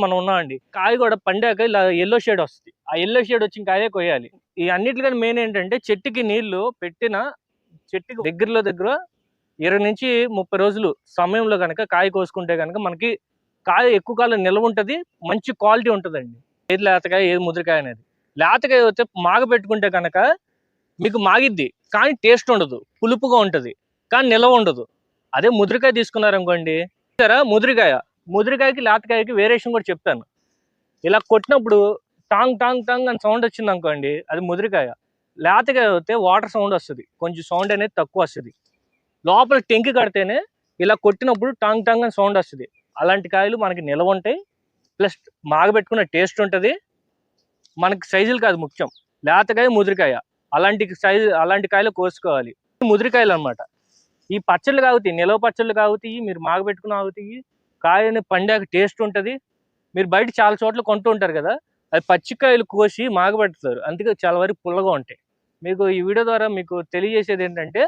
మనం ఉన్నామండి. కాయ కూడా పండాక ఇలా యెల్లో షేడ్ వస్తుంది. ఆ యెల్లో షేడ్ వచ్చిన కాయే కొయ్యాలి. ఈ అన్నిటికన్నా మెయిన్ ఏంటంటే చెట్టుకి నీళ్లు పెట్టిన చెట్టుకి దగ్గర 20 నుంచి 30 రోజులు సమయంలో గనక కాయ కోసుకుంటే గనక మనకి కాయ ఎక్కువ కాలం నిల్వ ఉంటది. మంచి క్వాలిటీ ఉంటదండి. ఏది లేతకాయ, ఏది ముదిరికాయ అనేది. లేతకాయ అయితే మాగబెట్టుకుంటే గనక మీకు మాగిద్ది. కానీ టేస్ట్ ఉండదు. పులుపుగా ఉంటది. కానీ నిల్వ ఉండదు. అదే ముదిరికాయ తీసుకున్నారనుకోండి, చూసారా ముదిరికాయ. ముదిరికాయకి, లేతకాయకి వేరియేషన్ కూడా చెప్తాను. ఇలా కొట్టినప్పుడు టాంగ్ టాంగ్ టాంగ్ అని సౌండ్ వచ్చిందనుకోండి, అది ముదిరికాయ. లేతకాయ అయితే వాటర్ సౌండ్ వస్తది. కొంచెం సౌండ్ అనేది తక్కువ వస్తది. లోపల టెంకి కడితేనే ఇలా కొట్టినప్పుడు టాంగ్ టాంగ్ అని సౌండ్ వస్తది. అలాంటి కాయలు మనకి నిల్వ ఉంటాయి. ప్లస్ మాగబెట్టుకున్న టేస్ట్ ఉంటది. మనకి సైజులు కాదు ముఖ్యం. లేతకాయ, ముదిరికాయ అలాంటి కాయలు కోసుకోవాలి. ముదిరికాయలు అన్నమాట. ఈ పచ్చళ్ళు కాగుతాయి, నిలవ పచ్చళ్ళు కాగుతాయి, మీరు మాగబెట్టుకున్న ఆగుతాయి. కాయని పండాక టేస్ట్ ఉంటది. మీరు బయట చాలా చోట్ల కొంటూ ఉంటారు కదా, అది పచ్చికాయలు కోసి మాగబెడతారు. అందుకే చాలా వరకు పుల్లగా ఉంటాయి. మీకు ఈ వీడియో ద్వారా మీకు తెలియజేసేది ఏంటంటే